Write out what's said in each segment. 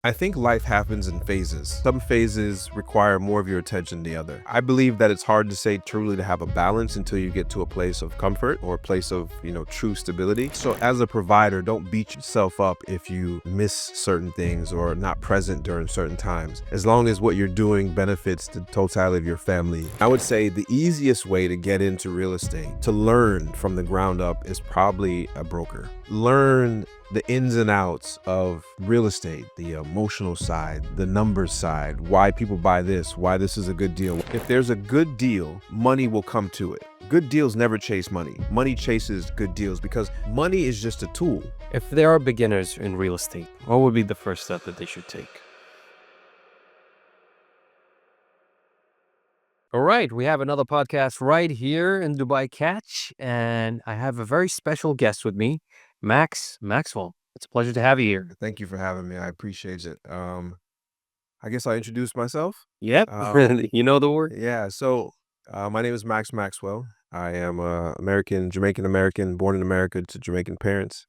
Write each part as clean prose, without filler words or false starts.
I think life happens in phases. Some phases require more of your attention than the other. I believe that it's hard to say truly to have a balance until you get to a place of comfort or a place of, true stability. So as a provider, don't beat yourself up if you miss certain things or are not present during certain times, as long as what you're doing benefits the totality of your family. I would say the easiest way to get into real estate, to learn from the ground up, is probably a broker. Learn the ins and outs of real estate, the emotional side, the numbers side, why people buy this, why this is a good deal. If there's a good deal, money will come to it. Good deals never chase money. Money chases good deals because money is just a tool. If there are beginners in real estate, what would be the first step that they should take? All right, we have another podcast right here in DubaiCatch, and I have a very special guest with me, Max Maxwell. It's a pleasure to have you here. Thank you for having me. I appreciate it. I guess I'll introduce myself. Yep, you know the word. Yeah, so my name is Max Maxwell. I am Jamaican American, born in America to Jamaican parents,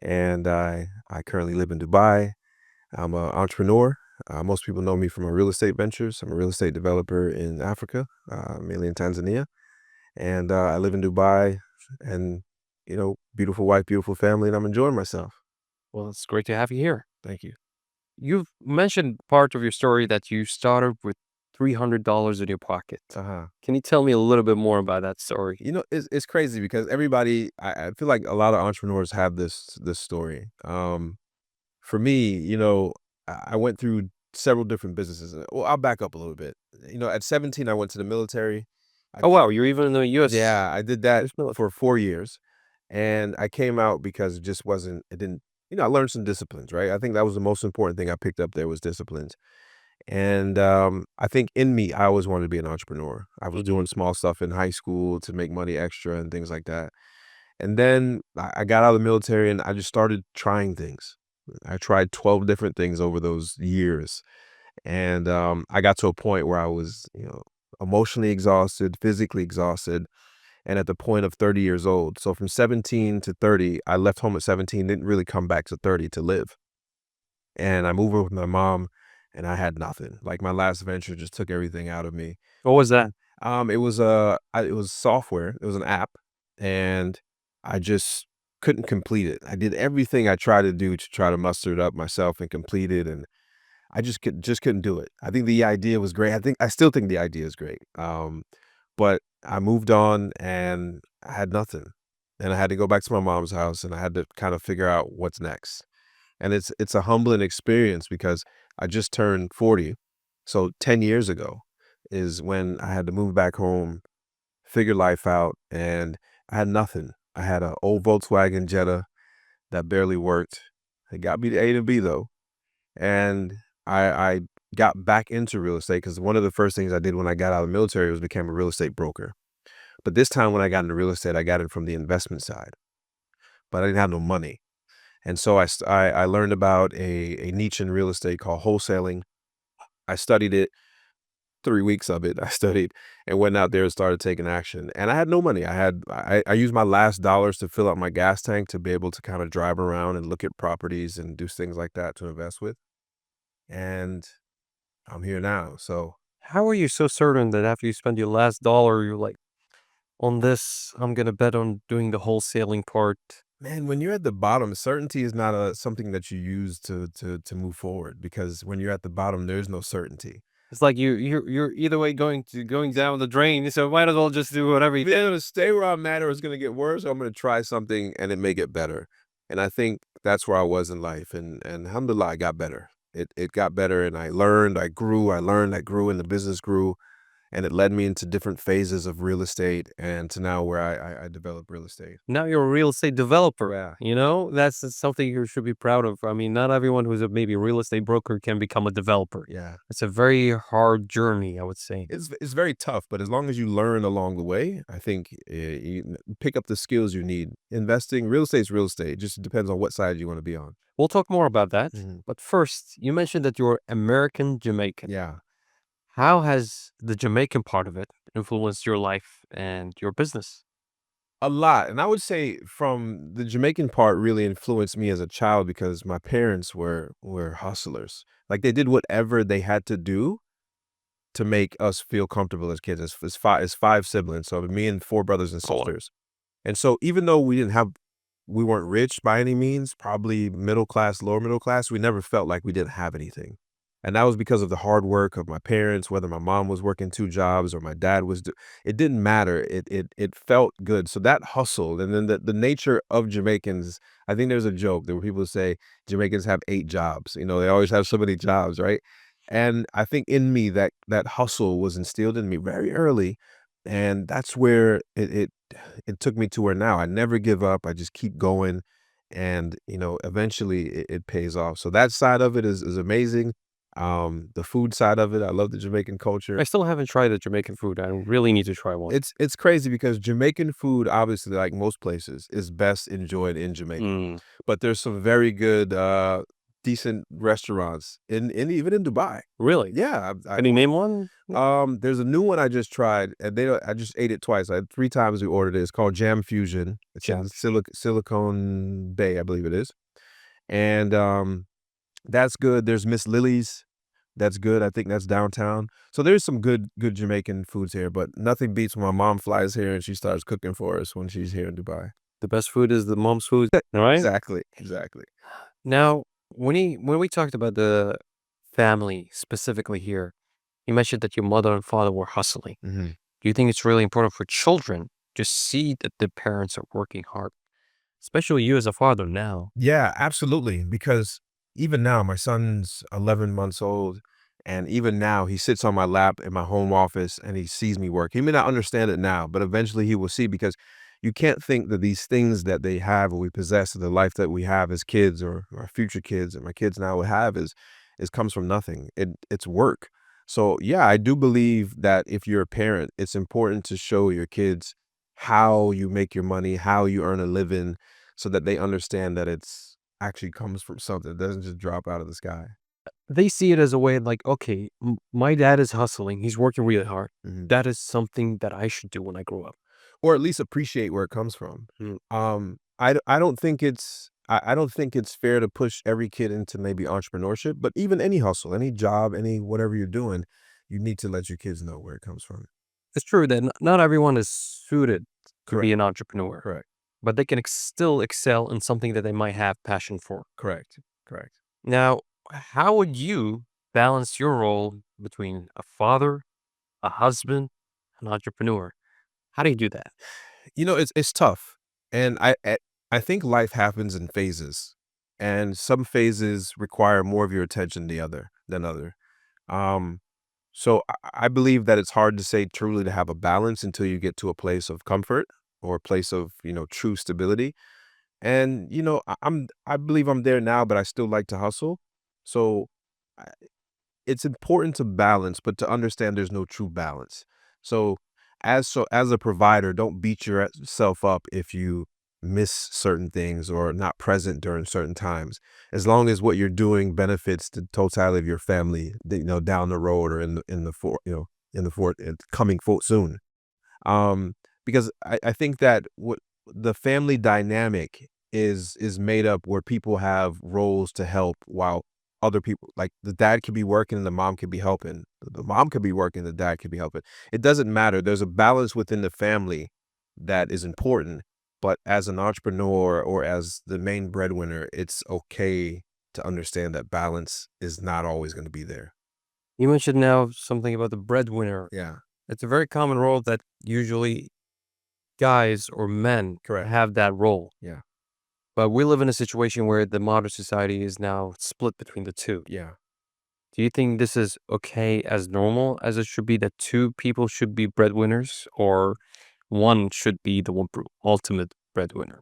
and I currently live in Dubai. I'm an entrepreneur. Most people know me from my real estate ventures. I'm a real estate developer in Africa, mainly in Tanzania, and I live in Dubai, and beautiful wife, beautiful family, and I'm enjoying myself. Well, it's great to have you here. Thank you. You've mentioned part of your story that you started with $300 in your pocket. Uh-huh. Can you tell me a little bit more about that story? It's crazy because everybody, I feel like a lot of entrepreneurs have this story. For me, I went through several different businesses. Well, I'll back up a little bit. At 17, I went to the military. Oh, wow, you're even in the U.S. Yeah, I did that US military. for 4 years, and I came out because it didn't, I learned some disciplines, right? I think that was the most important thing I picked up there was disciplines. And I think in me, I always wanted to be an entrepreneur. I was doing small stuff in high school to make money extra and things like that. And then I got out of the military and I just started trying things. I tried 12 different things over those years. And I got to a point where I was, emotionally exhausted, physically exhausted, and at the point of 30 years old. So from 17 to 30, I left home at 17, didn't really come back to 30 to live. And I moved in with my mom and I had nothing. Like my last venture just took everything out of me. What was that? It was software. It was an app, and I just couldn't complete it. I did everything I tried to do to try to muster it up myself and complete it, and I just couldn't do it. I think the idea was great. I still think the idea is great. But I moved on and I had nothing, and I had to go back to my mom's house, and I had to kind of figure out what's next. And it's a humbling experience because I just turned 40. So 10 years ago is when I had to move back home, figure life out, and I had nothing. I had an old Volkswagen Jetta that barely worked. It got me to A to B though. And I got back into real estate because one of the first things I did when I got out of the military was become a real estate broker. But this time when I got into real estate, I got it from the investment side, but I didn't have no money. And so I learned about a niche in real estate called wholesaling. I studied it, 3 weeks of it. I studied and went out there and started taking action. And I had no money. I used my last dollars to fill up my gas tank to be able to kind of drive around and look at properties and do things like that to invest with. And I'm here now. So How are you so certain that after you spend your last dollar, you're like, on this, I'm going to bet on doing the wholesaling part? man, when you're at the bottom, certainty is not something that you use to move forward because when you're at the bottom, there's no certainty. It's like you're either way going down the drain, so might as well just do whatever you. Either I'm gonna stay where I'm at or it's gonna get worse, or I'm gonna try something and it may get better. And I think that's where I was in life. And alhamdulillah, I got better. It got better and I learned, I grew, I learned, I grew, and the business grew. And it led me into different phases of real estate and to now where I develop real estate. Now you're a real estate developer. Yeah. That's something you should be proud of. I mean, not everyone who's a maybe real estate broker can become a developer. Yeah. It's a very hard journey, I would say. It's very tough, but as long as you learn along the way, I think you pick up the skills you need. Investing, real estate is real estate. It just depends on what side you want to be on. We'll talk more about that. Mhm. But first, you mentioned that you're American Jamaican. Yeah. How has the Jamaican part of it influenced your life and your business? A lot, and I would say from the Jamaican part really influenced me as a child because my parents were hustlers. Like, they did whatever they had to do to make us feel comfortable as kids. It's 5 siblings, so me and 4 brothers and Oh, wow. sisters. And so even though we weren't rich by any means, probably middle class, lower middle class, we never felt like we didn't have anything. And that was because of the hard work of my parents, whether my mom was working 2 jobs or my dad was do it didn't matter. It felt good. So that hustle and then the nature of Jamaicans, I think there's a joke that where people say Jamaicans have 8 jobs. You know, they always have so many jobs, right? And I think in me that hustle was instilled in me very early, and that's where it took me to where now I never give up. I just keep going, and eventually it pays off. So that side of it is amazing. The food side of it, I love the Jamaican culture. I still haven't tried the Jamaican food. I really need to try one. It's crazy because Jamaican food, obviously, like most places, is best enjoyed in Jamaica. Mm, But there's some very good, decent restaurants in even in Dubai. really? Yeah, Can you name one? there's a new one I just tried, and I just ate it twice. I had 3 times we ordered it. It's called Jam Fusion. It's in Jam. Silicon Bay, I believe it is. And, that's good. There's Miss Lily's. That's good. I think that's downtown. So there's some good Jamaican foods here, but nothing beats when my mom flies here and she starts cooking for us when she's here in Dubai. The best food is the mom's food, all right? Exactly, exactly. Now, when we talked about the family specifically here, you mentioned that your mother and father were hustling. Mhm. Do you think it's really important for children to see that the parents are working hard, especially you as a father now? Yeah, absolutely. Because even now, my son's 11 months old, and even now, he sits on my lap in my home office and he sees me work. He may not understand it now, but eventually he will see because you can't think that these things that they have or we possess, the life that we have as kids or our future kids and my kids now will have is comes from nothing. It's work. So yeah, I do believe that if you're a parent, it's important to show your kids how you make your money, how you earn a living, so that they understand that it's actually comes from something. It doesn't just drop out of the sky. They see it as a way like, okay, my dad is hustling. He's working really hard. Mhm. That is something that I should do when I grow up. Or at least appreciate where it comes from. Mm. I don't think I don't think it's fair to push every kid into maybe entrepreneurship, but even any hustle, any job, any whatever you're doing, you need to let your kids know where it comes from. It's true that not everyone is suited to be Correct. an entrepreneur, Correct. but they can still excel in something that they might have passion for. Correct. Correct. Now, how would you balance your role between a father, a husband, an entrepreneur? How do you do that? It's tough, and I think life happens in phases, and some phases require more of your attention than other. Um, so I believe that it's hard to say truly to have a balance until you get to a place of comfort or a place of true stability. And I believe I'm there now, but I still like to hustle. So it's important to balance, but to understand there's no true balance. So as a provider, don't beat yourself up if you miss certain things or not present during certain times. As long as what you're doing benefits the totality of your family, down the road or in the for in the fort coming for soon. Because I think that what the family dynamic is made up where people have roles to help while other people like the dad could be working and the mom could be helping. The mom could be working, the dad could be helping. It doesn't matter. There's a balance within the family that is important. But as an entrepreneur or as the main breadwinner, it's okay to understand that balance is not always going to be there. You mentioned now something about the breadwinner. Yeah, It's a very common role that usually guys or men correct. have that role. Yeah, But we live in a situation where the modern society is now split between the two. yeah. Do you think this is okay as normal as it should be that two people should be breadwinners or one should be the ultimate breadwinner?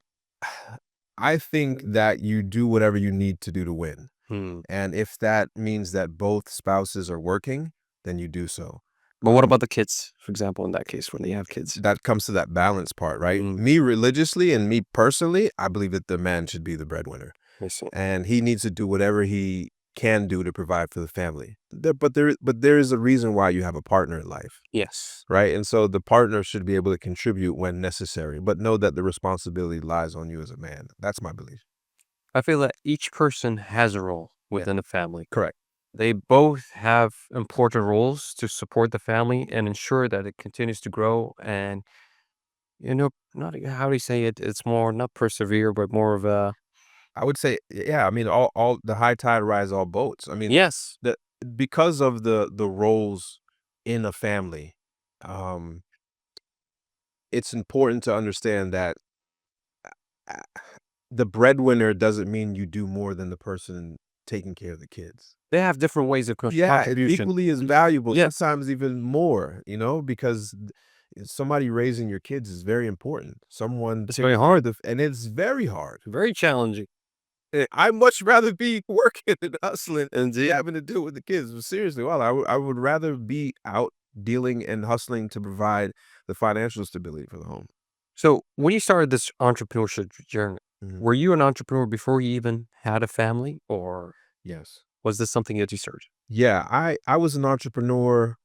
I think that you do whatever you need to do to win. Hmm. And if that means that both spouses are working, then you do so. But what about the kids, for example, in that case, when they have kids? That comes to that balance part, right? Mm, Me religiously and me personally, I believe that the man should be the breadwinner. I see. And he needs to do whatever he can do to provide for the family. But there is a reason why you have a partner in life, Yes. right? And so the partner should be able to contribute when necessary, but know that the responsibility lies on you as a man. That's my belief. I feel that each person has a role Yeah, within a family. correct. They both have important roles to support the family and ensure that it continues to grow and, not how do you say it? It's more not persevere, but more of a I would say, yeah, I mean, all the high tide rise all boats. I mean, yes. the because of the roles in a family, um, it's important to understand that uh, the breadwinner doesn't mean you do more than the person taking care of the kids. They have different ways of Yeah, it's contribution. equally as valuable, Yes. sometimes even more, because somebody raising your kids is very important. Someone It's very taking care of hard, and it's very hard. very challenging. I'd much rather be working and hustling And than having to deal with the kids. But seriously, well, I would rather be out dealing and hustling to provide the financial stability for the home. so when you started this entrepreneurship journey, Mhm. were you an entrepreneur before you even had a family, or Yes. was this something that you started? Yeah, I was an entrepreneur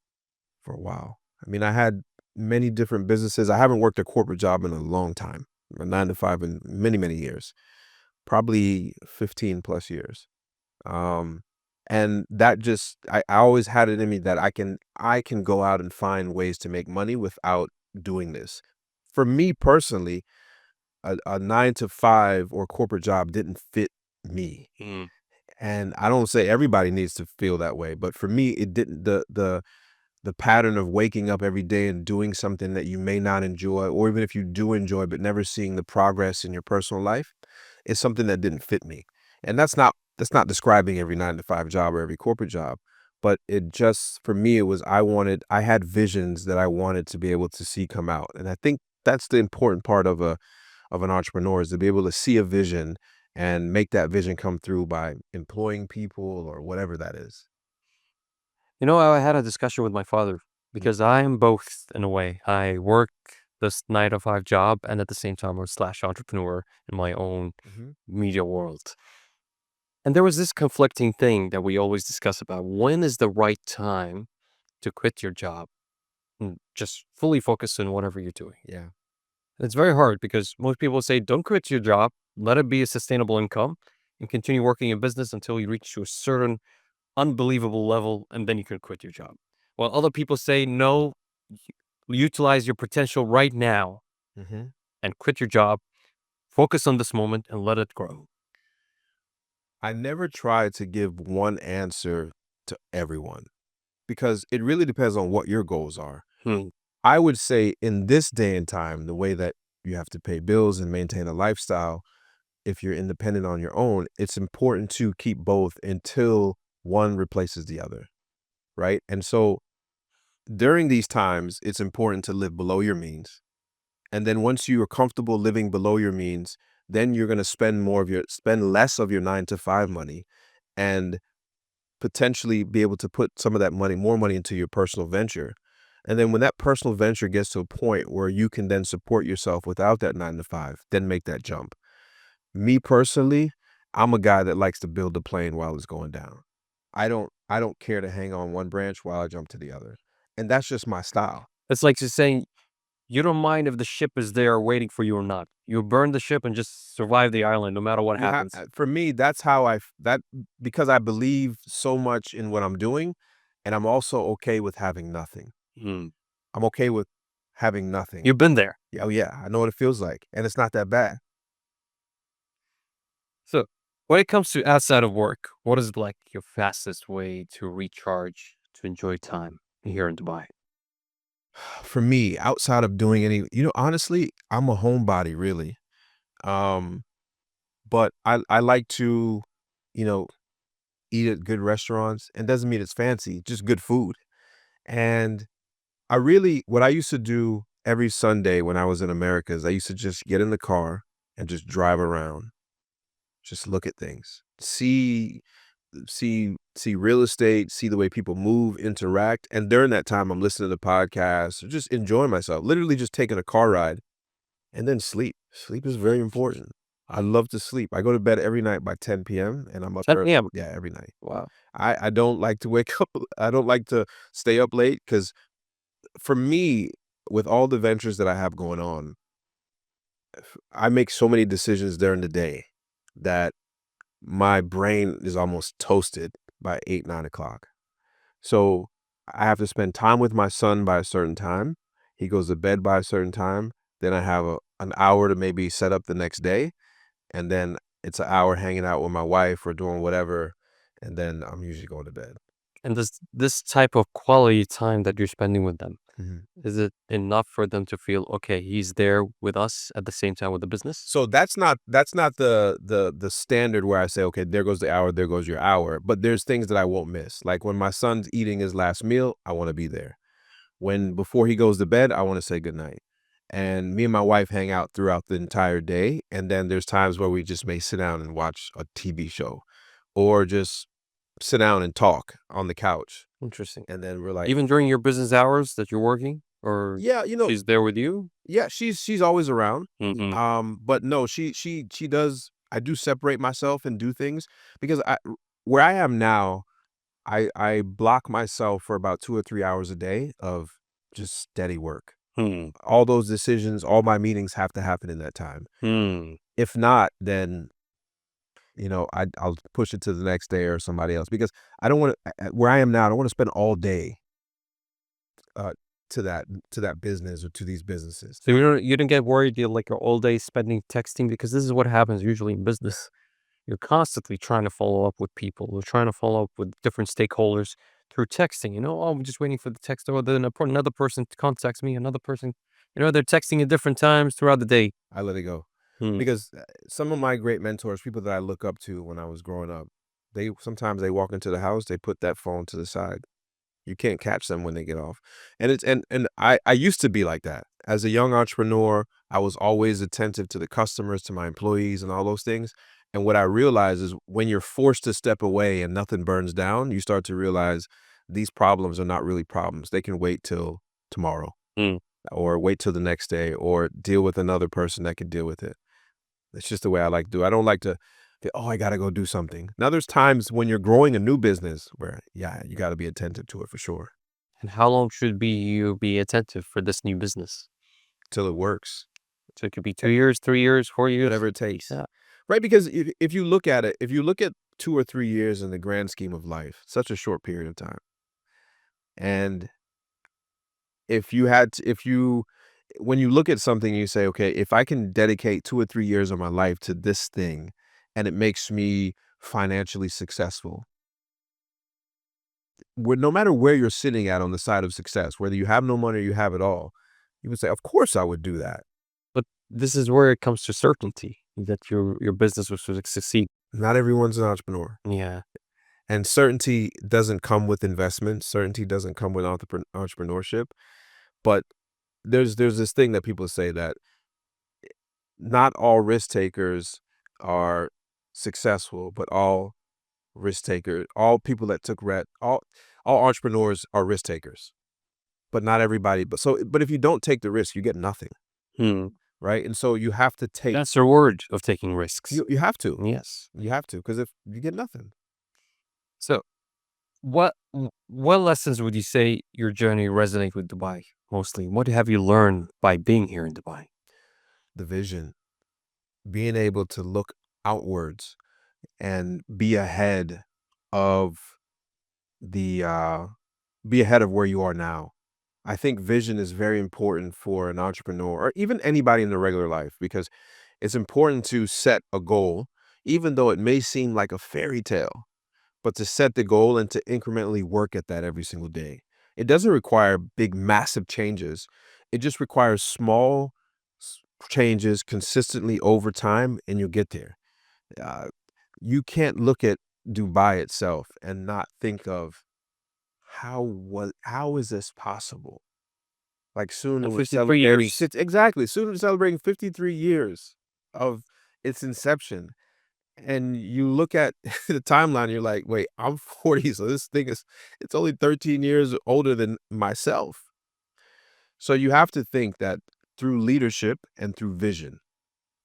for a while. I mean, I had many different businesses. I haven't worked a corporate job in a long time, a 9 to 5 in many, many years, probably 15 plus years. Um, and that just I always had it in me that I can go out and find ways to make money without doing this. For me personally, a 9 to 5 or corporate job didn't fit me. Mm. And I don't say everybody needs to feel that way, but for me, it didn't the pattern of waking up every day and doing something that you may not enjoy, or even if you do enjoy, but never seeing the progress in your personal life is something that didn't fit me. And that's not describing every 9 to 5 job or every corporate job, but it just for me, it was I had visions that I wanted to be able to see come out. And I think that's the important part of an entrepreneur is to be able to see a vision and make that vision come through by employing people or whatever that is. I had a discussion with my father because I'm both in a way. I work this 9 to 5 job, and at the same time, I'm a slash entrepreneur in my own Mhm. media world. And there was this conflicting thing that we always discuss about when is the right time to quit your job and just fully focus on whatever you're doing. Yeah. And it's very hard because most people say, don't quit your job, let it be a sustainable income, and continue working in business until you reach to a certain unbelievable level, and then you can quit your job. While other people say, no, utilize your potential right now Mhm. and quit your job, focus on this moment and let it grow. I never try to give one answer to everyone because it really depends on what your goals are. Hmm. I would say in this day and time, the way that you have to pay bills and maintain a lifestyle, if you're independent on your own, it's important to keep both until one replaces the other, right? And so during these times, it's important to live below your means. And then once you are comfortable living below your means, then you're going to spend less of your 9 to 5 money and potentially be able to put some of that money, more money into your personal venture. And then when that personal venture gets to a point where you can then support yourself without that 9 to 5, then make that jump. Me personally, I'm a guy that likes to build the plane while it's going down. I don't care to hang on one branch while I jump to the other. And that's just my style. It's like just saying, you don't mind if the ship is there waiting for you or not. You burn the ship and just survive the island no matter what happens. For me, that's how that because I believe so much in what I'm doing, and I'm also okay with having nothing. Hmm. I'm okay with having nothing. You've been there. Oh yeah, I know what it feels like, and it's not that bad. So, when it comes to outside of work, what is like your fastest way to recharge, to enjoy time here in Dubai? For me, outside of doing honestly, I'm a homebody really. Um, but I like to, you know, eat at good restaurants, and doesn't mean it's fancy, just good food. And what I used to do every Sunday when I was in America is I used to just get in the car and just drive around, just look at things, see real estate, see the way people move, interact. And during that time, I'm listening to podcasts, or just enjoying myself, literally just taking a car ride and then sleep. Sleep is very important. I love to sleep. I go to bed every night by 10 PM, and I'm up 10 p.m. yeah, every night. Wow. I don't like to wake up I don't like to stay up late because for me, with all the ventures that I have going on, I make so many decisions during the day that my brain is almost toasted by 8, 9 o'clock. So, I have to spend time with my son by a certain time. He goes to bed by a certain time. Then I have an hour to maybe set up the next day, and then it's an hour hanging out with my wife or doing whatever, and then I'm usually going to bed. And this type of quality time that you're spending with them, Mhm. is it enough for them to feel, okay, he's there with us at the same time with the business? So that's not the standard where I say, "Okay, there goes the hour, there goes your hour," but there's things that I won't miss. Like when my son's eating his last meal, I wanna be there. When before he goes to bed, I wanna say goodnight. And me and my wife hang out throughout the entire day, and then there's times where we just may sit down and watch a TV show or just sit down and talk on the couch, Interesting. and then we're like, Even during your business hours that you're working, or "Yeah, she's there with you? yeah, she's always around." Mhm. But no, she does I do separate myself and do things because where I am now, I block myself for about 2 or 3 hours a day of just steady work. Hmm. All those decisions, all my meetings have to happen in that time. Hmm. If not, then, I'll push it to the next day or somebody else because I don't wanna where I am now, I don't wanna spend all day, uh, to that to that business or to these businesses. So you don't get worried you're like you're all day spending texting, because this is what happens usually in business. You're constantly trying to follow up with people. We're trying to follow up with different stakeholders through texting. Oh, I'm just waiting for the text. Or then another person contacts me. Another person, they're texting at different times throughout the day. I let it go. Hmm. Because, some of my great mentors, people that I look up to when I was growing up, they sometimes they walk into the house, they put that phone to the side. You can't catch them when they get off. And it's and I used to be like that. As a young entrepreneur, I was always attentive to the customers, to my employees, and all those things. And what I realized is when you're forced to step away and nothing burns down, you start to realize these problems are not really problems. They can wait till tomorrow Hmm. or wait till the next day or deal with another person that can deal with it. It's just the way I like to do. I don't like to feel, "Oh, I gotta go do something." Now there's times when you're growing a new business where, yeah, you gotta be attentive to it for sure, And how long should be you be attentive for this new business? till it works, So it could be 2 years, 3 years, 4 years. whatever it takes. Yeah. Right? Because if you look at it, if you look at 2 or 3 years in the grand scheme of life, such a short period of time. And if you when you look at something, you say, "Okay, if I can dedicate 2 or 3 years of my life to this thing and it makes me financially successful," no matter where you're sitting at on the side of success, whether you have no money or you have it all, you would say, "Of course, I would do that." But this is where it comes to certainty that your business will succeed. Not everyone's an entrepreneur, Yeah. and certainty doesn't come with investment. Certainty doesn't come with entrepreneurship. But there's this thing that people say that not all risk takers are successful, but all people that took all entrepreneurs are risk takers. But not everybody. But if you don't take the risk, you get nothing, Hmm. right? And so you have to take That's the reward of taking risks. you have to. Yes. You have to, because if you get nothing. So what lessons would you say your journey resonate with Dubai mostly? What have you learned by being here in Dubai? The vision, being able to look outwards and of the be ahead of where you are now. I think vision is very important for an entrepreneur or even anybody in their regular life because it's important to set a goal, even though it may seem like a fairy tale, but to set the goal and to incrementally work at that every single day. It doesn't require big, massive changes. It just requires small changes consistently over time, and you'll get there. Uh, you can't look at Dubai itself and not think of how is this possible? Like, soon In we're 53 celebrating years. fif exactly, soon we're celebrating 53 years of its inception, and you look at the timeline, you're like, "Wait, I'm 40, so this thing is it's only 13 years older than myself." So you have to think that through leadership and through vision,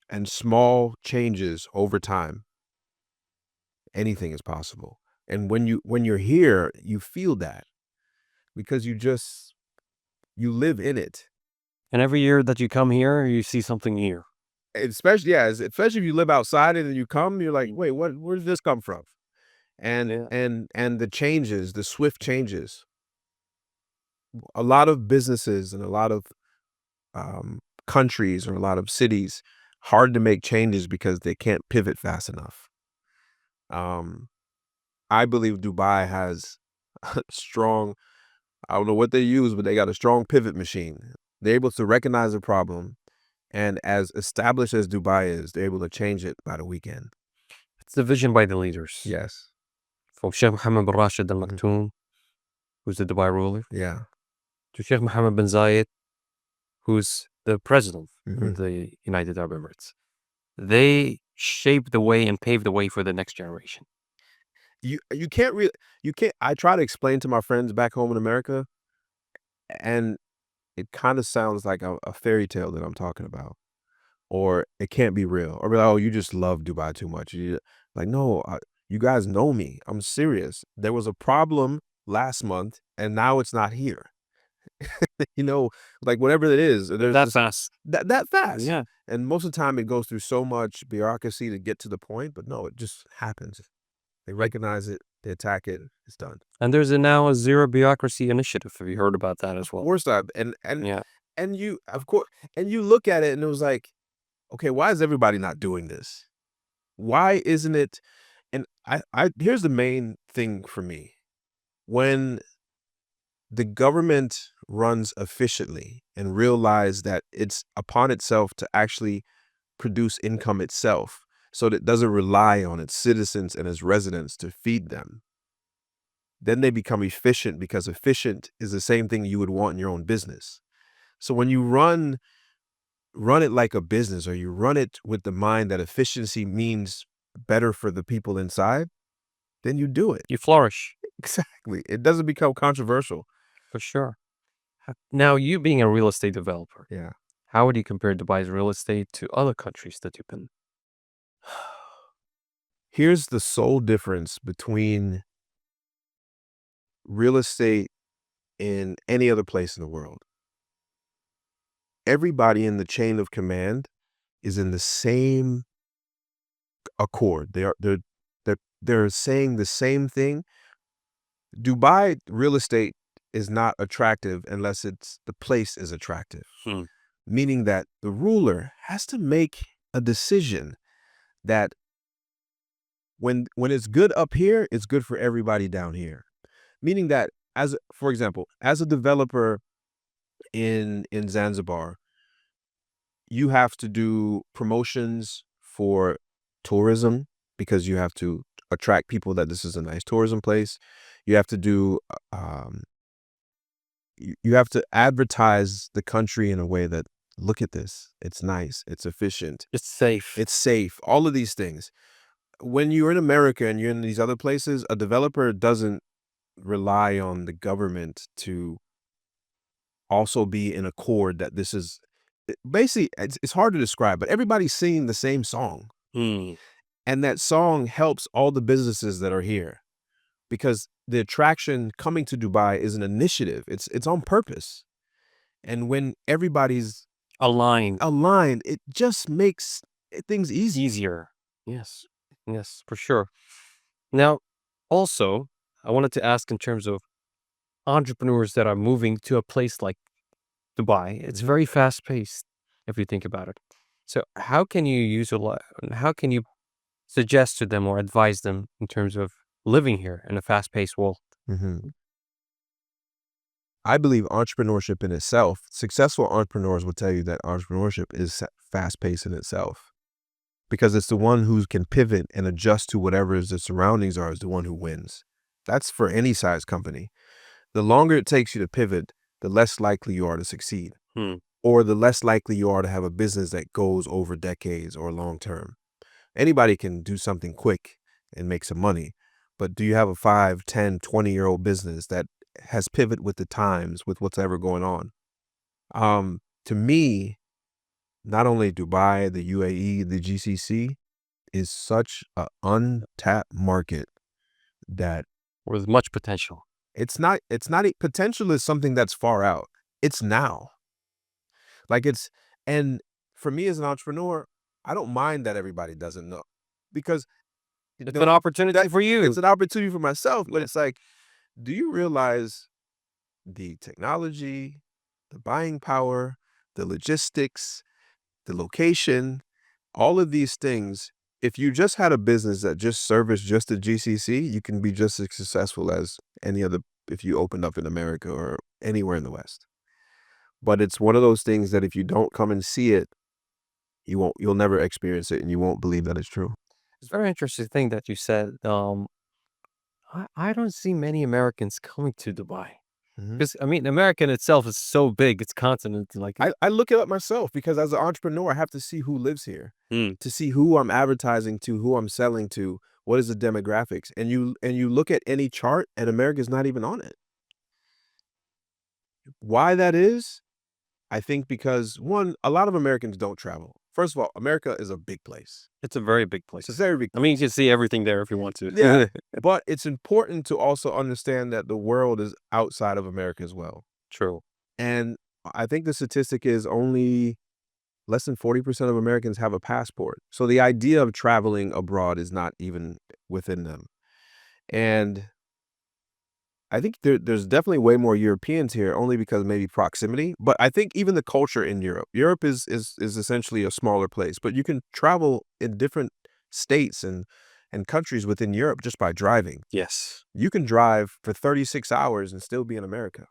and small changes over time, anything is possible. And when you're here, you feel that because you live in it. And every year that you come here, you see something new. Especially, yeah, especially if you live outside it and you come, you're like, wait, where did this come from? And Yeah. and the changes, the swift changes. A lot of businesses and a lot of countries or a lot of cities hard to make changes because they can't pivot fast enough. Um, I believe Dubai has a strong, I don't know what they use, but they got a strong pivot machine. They're able to recognize a problem, and as established as Dubai is, they're able to change it by the weekend. It's the vision by the leaders. Yes. From Sheikh Mohammed bin Rashid Al Mhm. Maktoum, who's the Dubai ruler, Yeah. to Sheikh Mohammed bin Zayed, who's the president Mhm. of the United Arab Emirates. They shaped the way and paved the way for the next generation. You can't really you can't I try to explain to my friends back home in America, and it kind of sounds like a fairy tale that I'm talking about. Or it can't be real. Or be like, "Oh, you just love Dubai too much." Like, "No, you guys know me. I'm serious. There was a problem last month, and now it's not here." You know, like, whatever it is, there's That this fast. that fast. Yeah. And most of the time, it goes through so much bureaucracy to get to the point, but no, it just happens. They recognize it, they attack it, it's done. And there's now a zero bureaucracy initiative. Have you heard about that as Of well? course not. Yeah. And you of course and you look at it and it was like, "Okay, why is everybody not doing this? Why isn't it?" And I here's the main thing for me. When the government runs efficiently and realize that it's upon itself to actually produce income itself so that it doesn't rely on its citizens and its residents to feed them, then they become efficient because efficient is the same thing you would want in your own business. So when you run it like a business or you run it with the mind that efficiency means better for the people inside, then you do it. You flourish. Exactly. It doesn't become controversial. For sure. Now, you being a real estate developer, Yeah. how would you compare Dubai's real estate to other countries that you've been? Here's the sole difference between real estate in any other place in the world. Everybody in the chain of command is in the same accord. They're saying the same thing. Dubai real estate is not attractive unless the place is attractive. Hmm. Meaning that the ruler has to make a decision that when it's good up here, it's good for everybody down here. Meaning that for example, as a developer in Zanzibar, you have to do promotions for tourism because you have to attract people that this is a nice tourism place. You have to do you have to advertise the country in a way that, look at this, it's nice, it's efficient, It's safe. it's safe, all of these things. When you're in America and you're in these other places, a developer doesn't rely on the government to also be in accord that this is basically, it's hard to describe, but everybody's singing the same song. Hmm. And that song helps all the businesses that are here because the attraction coming to Dubai is an initiative. It's on purpose. And when everybody's Aligned. aligned, it just makes things easy. Easier. Yes. Yes, for sure. Now, also, I wanted to ask in terms of entrepreneurs that are moving to a place like Dubai. It's very fast paced if you think about it. So, how can you how can you suggest to them or advise them in terms of living here in a fast paced world? Mhm. I believe entrepreneurship in itself, successful entrepreneurs will tell you that entrepreneurship is fast paced in itself because it's the one who can pivot and adjust to whatever the surroundings are is the one who wins. That's for any size company. The longer it takes you to pivot, the less likely you are to succeed, Hmm. or the less likely you are to have a business that goes over decades or long term. Anybody can do something quick and make some money, but do you have a 5, 10, 20-year-old business that has pivot with the times, with what's ever going on? To me, not only Dubai, the UAE, the GCC is such a untapped market that With much potential. potential is something that's far out. It's now. Like and for me as an entrepreneur, I don't mind that everybody doesn't know because It's an opportunity that for it's you. an opportunity for myself, but it's like, do you realize the technology, the buying power, the logistics, the location, all of these things, if you just had a business that just serviced just the GCC, you can be just as successful as any other if you opened up in America or anywhere in the West. But it's one of those things that if you don't come and see it, you'll never experience it and you won't believe that it's true. It's a very interesting thing that you said. I don't see many Americans coming to Dubai Mhm. because I mean, America in itself is so big. It's continent. Like, I look it up myself because as an entrepreneur, I have to see who lives here, mm, to see who I'm advertising to, who I'm selling to, what is the demographics. And you look at any chart and America's not even on it. Why that is? I think because one, a lot of Americans don't travel. First of all, America is a big place. it's a very big It's a place. very big I mean, you place. can see everything there if you want Yeah. to. But it's important to also understand that the world is outside of America as well. True. And I think the statistic is only less than 40% of Americans have a passport. So the idea of traveling abroad is not even within them. And I think there's definitely way more Europeans here only because maybe proximity. But I think even the culture in Europe, Europe is essentially a smaller place, but you can travel in different states and countries within Europe just by driving. Yes. You can drive for 36 hours and still be in America,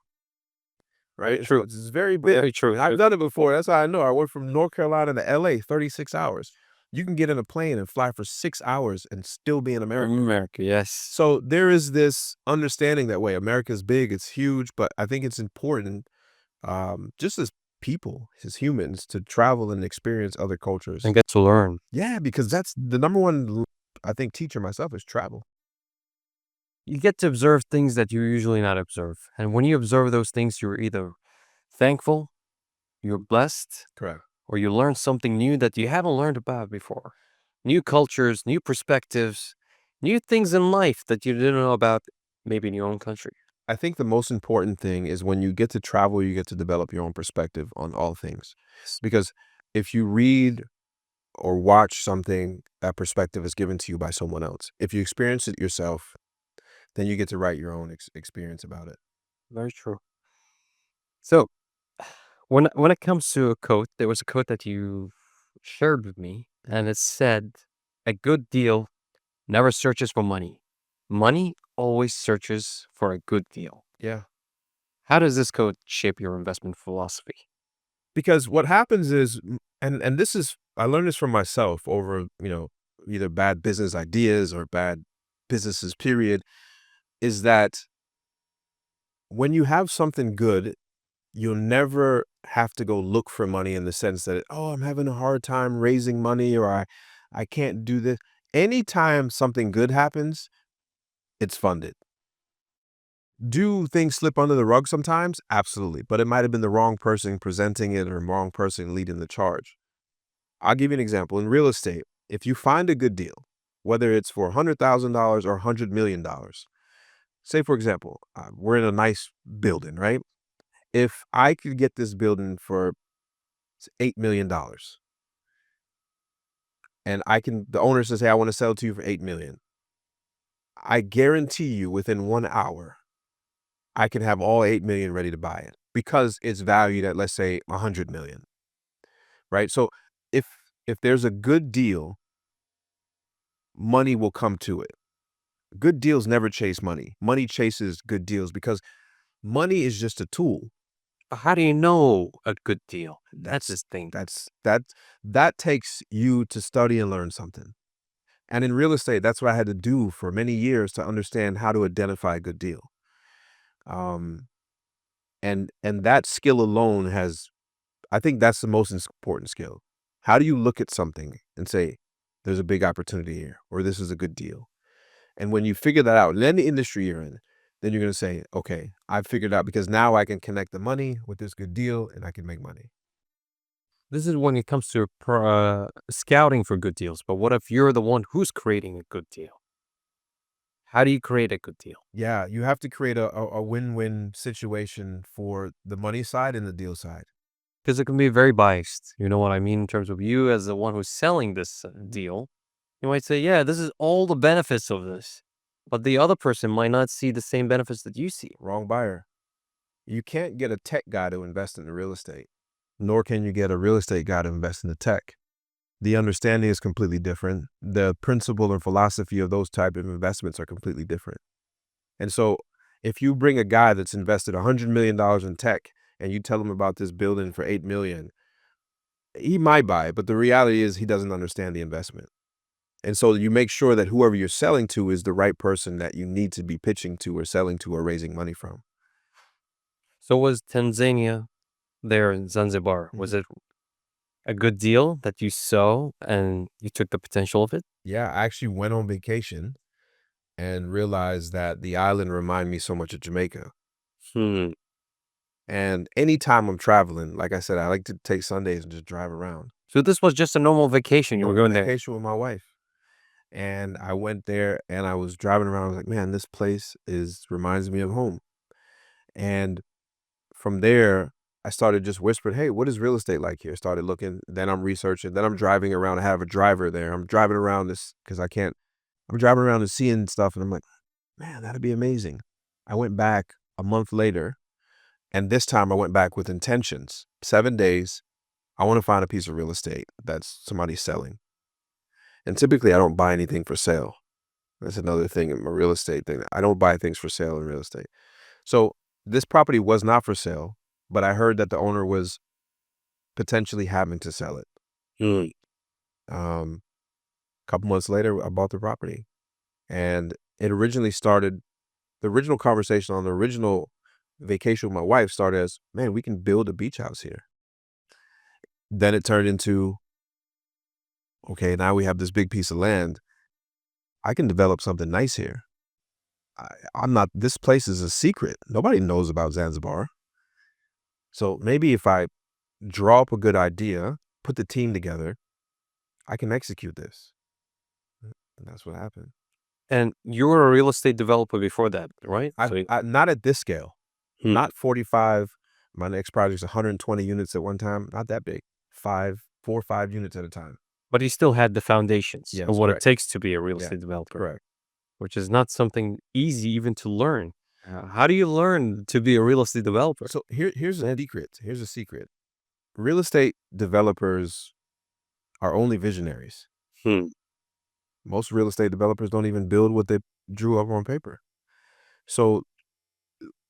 right? So True. it's very big. Very true. I've done it before. That's how I know. I went from North Carolina to LA, 36 hours. You can get in a plane and fly for 6 hours and still be in America. America. Yes. So there is this understanding that way. America's big, it's huge, but I think it's important, just as people, as humans, to travel and experience other cultures. And get to learn. Yeah, because that's the number one, I think, teacher myself is travel. You get to observe things that you usually not observe. And when you observe those things, you're either thankful, you're blessed, Correct. or you learn something new that you haven't learned about before. New cultures, new perspectives, new things in life that you didn't know about maybe in your own country. I think the most important thing is when you get to travel, you get to develop your own perspective on all things. Because if you read or watch something, that perspective is given to you by someone else. If you experience it yourself, then you get to write your own experience about it. Very true. So, when it comes to a quote, there was a quote that you shared with me, and it said, "A good deal never searches for money. Money always searches for a good deal." Yeah. How does this quote shape your investment philosophy? Because what happens is, and this is, I learned this from myself over, either bad business ideas or bad businesses, period, is that when you have something good, you'll never have to go look for money in the sense that, oh, I'm having a hard time raising money or I can't do this. Anytime something good happens, it's funded. Do things slip under the rug sometimes? Absolutely. But it might have been the wrong person presenting it or wrong person leading the charge. I'll give you an example. In real estate, if you find a good deal, whether it's for $100,000 or $100 million, say, for example, we're in a nice building, right? If I could get this building for $8 million and the owner says, hey, I want to sell it to you for 8 million, I guarantee you within 1 hour, I can have all 8 million ready to buy it because it's valued at, let's say, 100 million, right? So if there's a good deal, money will come to it. Good deals never chase money. Money chases good deals because money is just a tool. How do you know a good deal? That's That's this thing. that takes you to study and learn something. And in real estate, that's what I had to do for many years to understand how to identify a good deal. Um, and that skill alone has, I think that's the most important skill. How do you look at something and say, there's a big opportunity here, or this is a good deal? And when you figure that out, and then the industry you're in, then you're going to say, okay, I've figured out because now I can connect the money with this good deal and I can make money. This is when it comes to scouting for good deals. But what if you're the one who's creating a good deal? How do you create a good deal? Yeah, you have to create a win-win situation for the money side and the deal side. Because it can be very biased. You know what I mean? In terms of you as the one who's selling this deal, you might say, yeah, this is all the benefits of this. But the other person might not see the same benefits that you see. Wrong buyer. You can't get a tech guy to invest in the real estate, nor can you get a real estate guy to invest in the tech. The understanding is completely different. The principle and philosophy of those type of investments are completely different. And so if you bring a guy that's invested $100 million in tech and you tell him about this building for 8 million, he might buy it, but the reality is he doesn't understand the investment. And so you make sure that whoever you're selling to is the right person that you need to be pitching to or selling to or raising money from. So was Tanzania there in Zanzibar? Was it a good deal that you saw and you took the potential of it? Yeah, I actually went on vacation and realized that the island reminded me so much of Jamaica. Hmm. And anytime I'm traveling, like I said, I like to take Sundays and just drive around. So this was just a normal vacation. You were Normal going there. vacation with my wife. And I went there and I was driving around. I was like, man, this place reminds me of home. And from there, I started just whispering, hey, what is real estate like here? Started looking, then I'm researching, then I'm driving around. I have a driver there. I'm driving around this because I'm driving around and seeing stuff. And I'm like, man, that'd be amazing. I went back a month later, and this time I went back with intentions. 7 days, I want to find a piece of real estate that's somebody's selling. And typically I don't buy anything for sale. That's another thing in my real estate thing. I don't buy things for sale in real estate. So this property was not for sale, but I heard that the owner was potentially having to sell it. Hmm. A couple months later, I bought the property, and it originally started. The original conversation on the original vacation with my wife started as, man, we can build a beach house here. Then it turned into, okay, now we have this big piece of land. I can develop something nice here. I'm not, this place is a secret. Nobody knows about Zanzibar. So maybe if I draw up a good idea, put the team together, I can execute this. And that's what happened. And you were a real estate developer before that, right? Not at this scale, Hmm. not 45. My next project's 120 units at one time. Not that big. 4 or 5 units at a time. But you still had the foundations Yes, of what it correct. takes to be a real Yeah, estate developer, correct. which is not something easy even to learn. How do you learn to be a real estate developer? So here's a secret. Here's a secret. Real estate developers are only visionaries. Hmm. Most real estate developers don't even build what they drew up on paper. So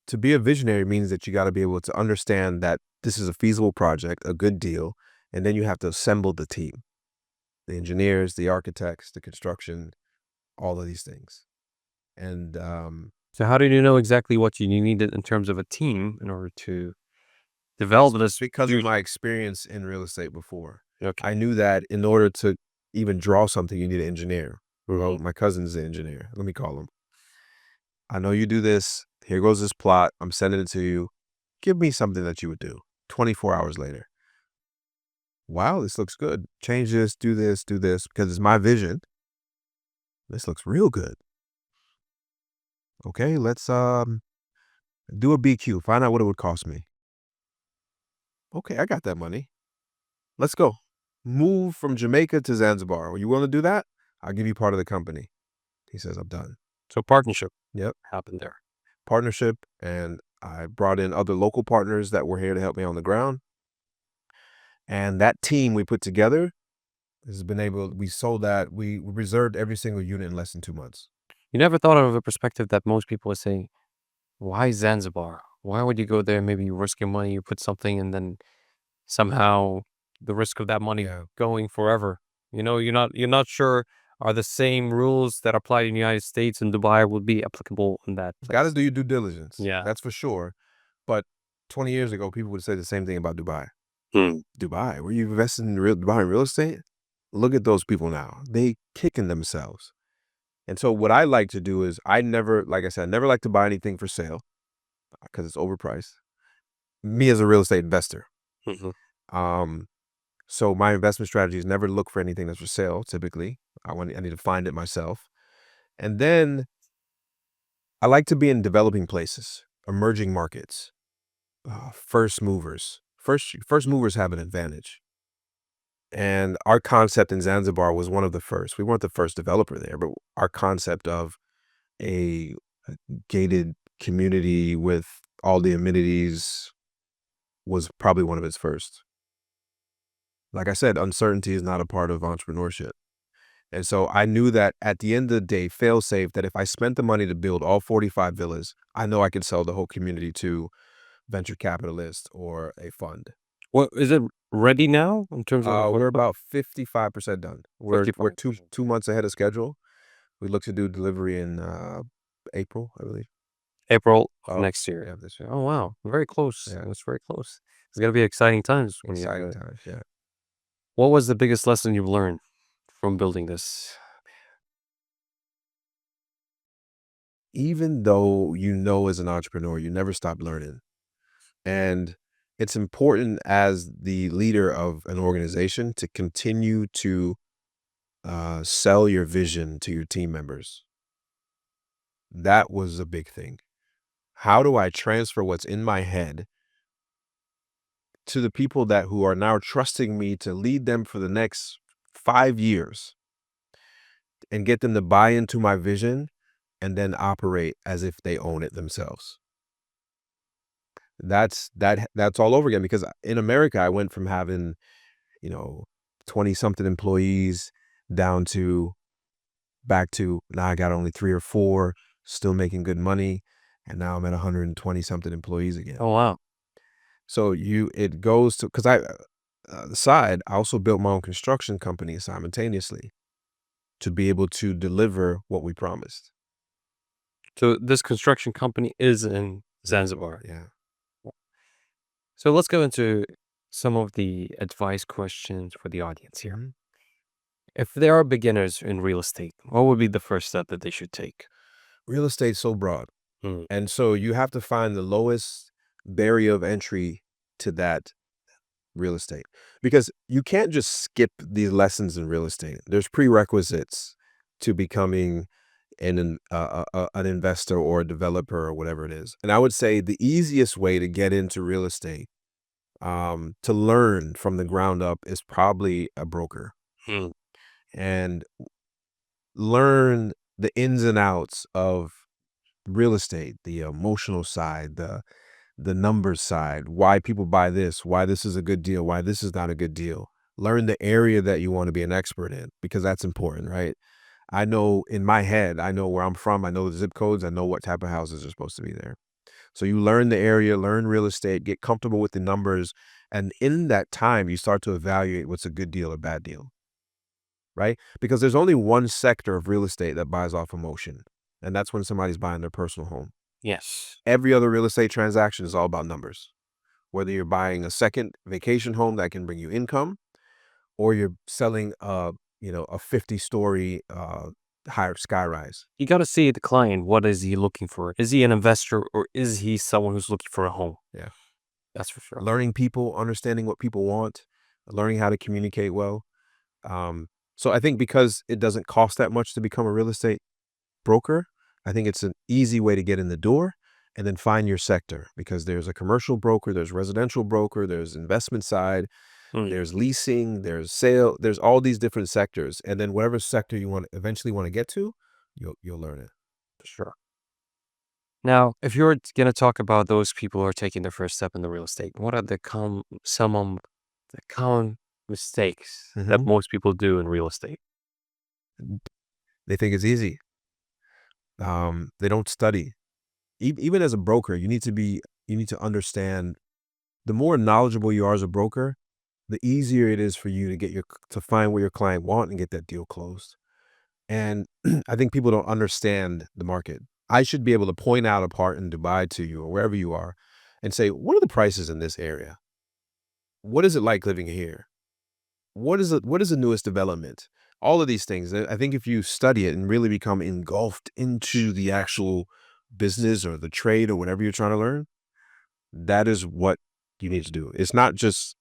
to be a visionary means that you got to be able to understand that this is a feasible project, a good deal, and then you have to assemble the team, the engineers, the architects, the construction, all of these things. And So how did you know exactly what you needed in terms of a team in order to develop this? because of huge- my experience in real estate before, Okay. I knew that in order to even draw something, you need an engineer. Well, Mhm. my cousin's an engineer. Let me call him. I know you do this. Here goes this plot. I'm sending it to you. Give me something that you would do. 24 hours later. Wow, this looks good. Change this, do this, because it's my vision. This looks real good. Okay, let's do a BQ. Find out what it would cost me. Okay, I got that money. Let's go. Move from Jamaica to Zanzibar. Are you willing to do that? I'll give you part of the company. He says, I'm done. So partnership Yep. happened there. Partnership. And I brought in other local partners that were here to help me on the ground. And that team we put together has been able, we sold that, we reserved every single unit in less than 2 months. You never thought of a perspective that most people would say, why Zanzibar? Why would you go there? Maybe you risk your money, you put something, and then somehow the risk of that money Yeah. going forever. You know, you're not sure are the same rules that apply in the United States and Dubai would be applicable in that Got to place. do your due diligence. Yeah. That's for sure. But 20 years ago, people would say the same thing about Dubai. Hmm. Dubai, were you investing in Dubai in real estate? Look at those people now. They kicking themselves. And so what I like to do is like I said, I never like to buy anything for sale because it's overpriced. Me as a real estate investor. Mhm. Um, So my investment strategy is never look for anything that's for sale, typically. I need to find it myself. And then I like to be in developing places, emerging markets, first movers. First movers have an advantage. And our concept in Zanzibar was one of the first. We weren't the first developer there, but our concept of a gated community with all the amenities was probably one of its first. Like I said, uncertainty is not a part of entrepreneurship. And so I knew that at the end of the day, fail safe, that if I spent the money to build all 45 villas, I know I could sell the whole community to venture capitalist or a fund. What is it ready now in terms of the We're 45? about 55% done. We're 55%. 2 months ahead of schedule. We look to do delivery in April, I believe. April of Oh, next year. yeah, this year. Oh, wow. Very close. Yeah, That's very close. It's gonna be exciting times when you have exciting it. times. Yeah. What was the biggest lesson you've learned from building this? Even though you know as an entrepreneur, you never stop learning. And it's important as the leader of an organization to continue to sell your vision to your team members. That was a big thing. How do I transfer what's in my head to the people that who are now trusting me to lead them for the next 5 years and get them to buy into my vision and then operate as if they own it themselves? That's all over again because in America, I went from having, you know, 20 something employees down to back to now I got only 3 or 4, still making good money, and now I'm at 120 something employees again. Oh, wow. So it goes to because the side, I also built my own construction company simultaneously to be able to deliver what we promised. So this construction company is in Zanzibar. Yeah. So let's go into some of the advice questions for the audience here. Mhm. If there are beginners in real estate, what would be the first step that they should take? Real estate's so broad. Mm. And so you have to find the lowest barrier of entry to that real estate because you can't just skip these lessons in real estate. There's prerequisites to becoming an investor or a developer or whatever it is. And I would say the easiest way to get into real estate, to learn from the ground up, is probably a broker Mm. and learn the ins and outs of real estate, the emotional side, the numbers side, why people buy this, why this is a good deal, why this is not a good deal. Learn the area that you want to be an expert in because that's important, right? I know in my head, I know where I'm from, I know the zip codes, I know what type of houses are supposed to be there. So you learn the area, learn real estate, get comfortable with the numbers, and in that time, you start to evaluate what's a good deal or bad deal, right? Because there's only one sector of real estate that buys off emotion, and that's when somebody's buying their personal home. Yes. Every other real estate transaction is all about numbers. Whether you're buying a second vacation home that can bring you income, or you're selling a 50-story higher skyrise. You got to see the client. What is he looking for? Is he an investor or is he someone who's looking for a home? Yeah. That's for sure. Learning people, understanding what people want, learning how to communicate well. So I think because it doesn't cost that much to become a real estate broker, I think it's an easy way to get in the door and then find your sector because there's a commercial broker, there's residential broker, there's investment side, Mm, there's leasing, there's sale, there's all these different sectors. And then whatever sector you eventually want to get to, you'll learn it. for sure. Now, if you're going to talk about those people who are taking their first step in the real estate, what are some of the common mistakes that Mhm. most people do in real estate? They think it's easy. They don't study. Even as a broker, you need to understand the more knowledgeable you are as a broker, the easier it is for you to to find what your client want and get that deal closed. And I think people don't understand the market. I should be able to point out a part in Dubai to you or wherever you are and say, what are the prices in this area? What is it like living here? What is the newest development? All of these things. I think if you study it and really become engulfed into the actual business or the trade or whatever you're trying to learn, that is what you need to do. It's not just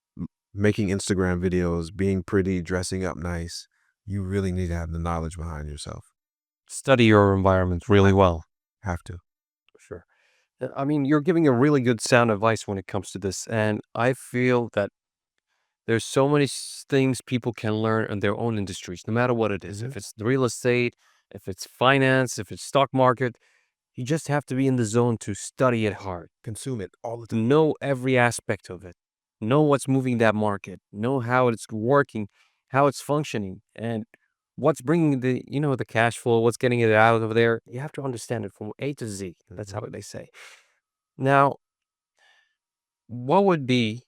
making Instagram videos, being pretty, dressing up nice. You really need to have the knowledge behind yourself. Study your environment really well. Have to. Sure. I mean, you're giving a really good sound advice when it comes to this. And I feel that there's so many things people can learn in their own industries, no matter what it is. Mhm. If it's real estate, if it's finance, if it's stock market, you just have to be in the zone to study it hard. Consume it all the time. Know every aspect of it. Know what's moving that market. Know how it's working, how it's functioning, and what's bringing the cash flow, what's getting it out of there. You have to understand it from A to Z. That's how Mhm. they say. Now, what would be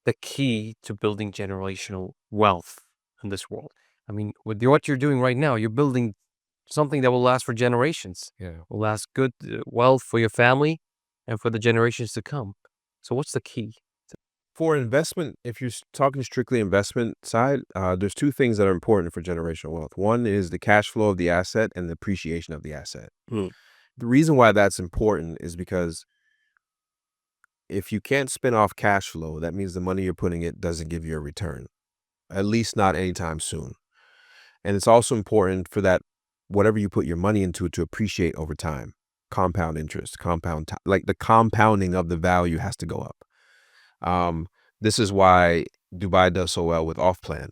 the key to building generational wealth in this world? I mean, with what you're doing right now, you're building something that will last for generations, Yeah. will last good wealth for your family and for the generations to come. So, what's the key? For investment, if you're talking strictly investment side, there's two things that are important for generational wealth. One is the cash flow of the asset and the appreciation of the asset. Hmm. The reason why that's important is because if you can't spin off cash flow, that means the money you're putting it doesn't give you a return, at least not anytime soon. And it's also important for that whatever you put your money into to appreciate over time. Compound interest, like the compounding of the value has to go up. This is why Dubai does so well with off plan.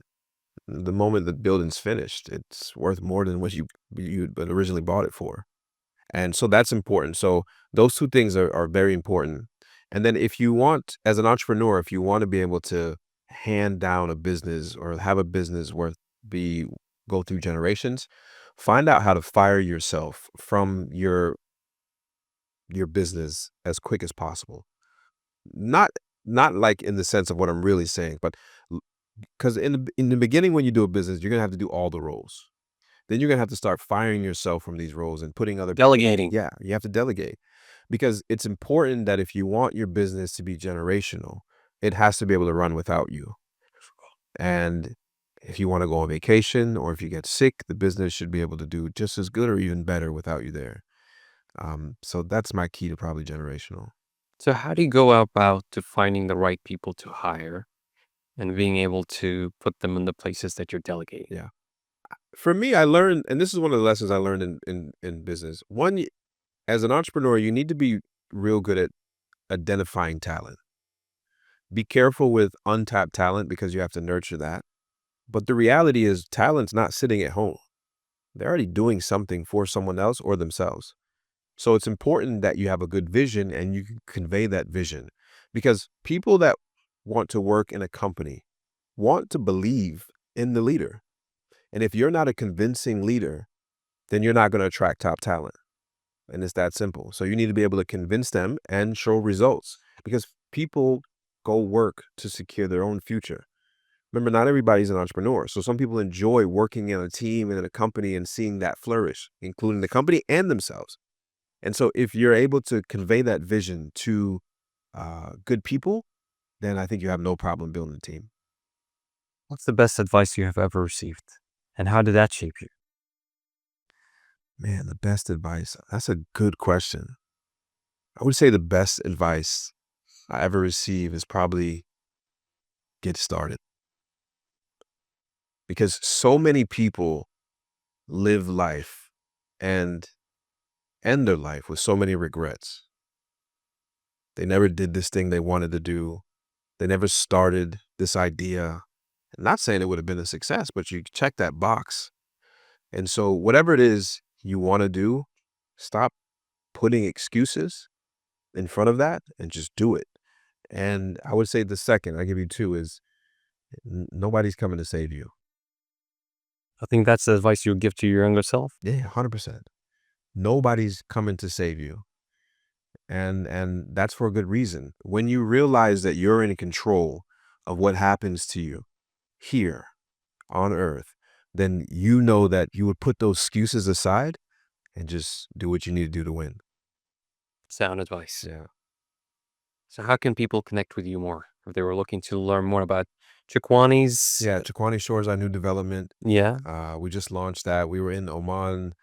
The moment the building's finished, it's worth more than what you originally bought it for. And so that's important. So those two things are very important. And then if you want, as an entrepreneur, if you want to be able to hand down a business or have a business be go through generations, find out how to fire yourself from your business as quick as possible. Not not like in the sense of what I'm really saying, but because in the beginning when you do a business, you're gonna have to do all the roles. Then you're gonna have to start firing yourself from these roles and putting other Delegating. yeah, you have to delegate because it's important that if you want your business to be generational, it has to be able to run without you. And if you want to go on vacation or if you get sick, the business should be able to do just as good or even better without you there. So that's my key to probably generational. So, how do you go about to finding the right people to hire and being able to put them in the places that you're delegating? Yeah. For me, I learned, and this is one of the lessons I learned in business. One, as an entrepreneur, you need to be real good at identifying talent. Be careful with untapped talent because you have to nurture that. But the reality is talent's not sitting at home. They're already doing something for someone else or themselves. So it's important that you have a good vision and you can convey that vision because people that want to work in a company want to believe in the leader. And if you're not a convincing leader, then you're not going to attract top talent. And it's that simple. So you need to be able to convince them and show results because people go work to secure their own future. Remember, not everybody's an entrepreneur. So some people enjoy working in a team and in a company and seeing that flourish, including the company and themselves. And so if you're able to convey that vision to good people, then I think you have no problem building a team. What's the best advice you have ever received? And how did that shape you? Man, the best advice. That's a good question. I would say the best advice I ever received is probably get started because so many people live life and end their life with so many regrets. They never did this thing they wanted to do. They never started this idea. I'm not saying it would have been a success, but you check that box. And so whatever it is you want to do, stop putting excuses in front of that and just do it. And I would say the second, I give you two, is nobody's coming to save you. I think that's the advice you would give to your younger self. Yeah, 100%. Nobody's coming to save you. And that's for a good reason. When you realize that you're in control of what happens to you here on earth, then you know that you would put those excuses aside and just do what you need to do to win. Sound advice. Yeah. So, how can people connect with you more if they were looking to learn more about Chiquani's? Yeah, Chiquani Shores, our new development. Yeah. We just launched that. We were in Oman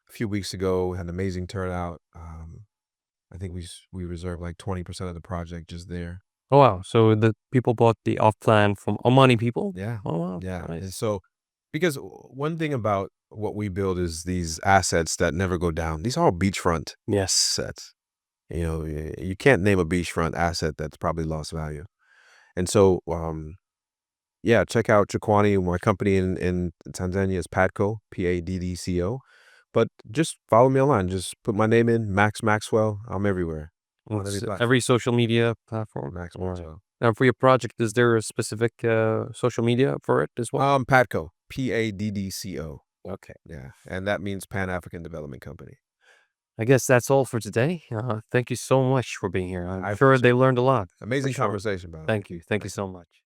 a few weeks ago, had an amazing turnout. I think we reserved like 20% of the project just there. Oh, wow. So the people bought the off plan from Omani people? Yeah, Oh, wow. yeah, and Nice. so because one thing about what we build is these assets that never go down. These are all beachfront Yes. sets. You know, you can't name a beachfront asset that's probably lost value. And so, yeah, check out Chukwani. My company in Tanzania is Padco, Paddco. But just follow me online. Just put my name in, Max Maxwell. I'm everywhere on every It's platform. every social media platform. Max All right. Maxwell. Now, for your project, is there a specific social media for it as well? Padco, Paddco. Okay. Yeah, and that means Pan African Development Company. I guess that's all for today. Thank you so much for being here. I'm I sure appreciate they it. learned a lot for Amazing sure. conversation, by the way. Thank you. Thank you Thank you. so much.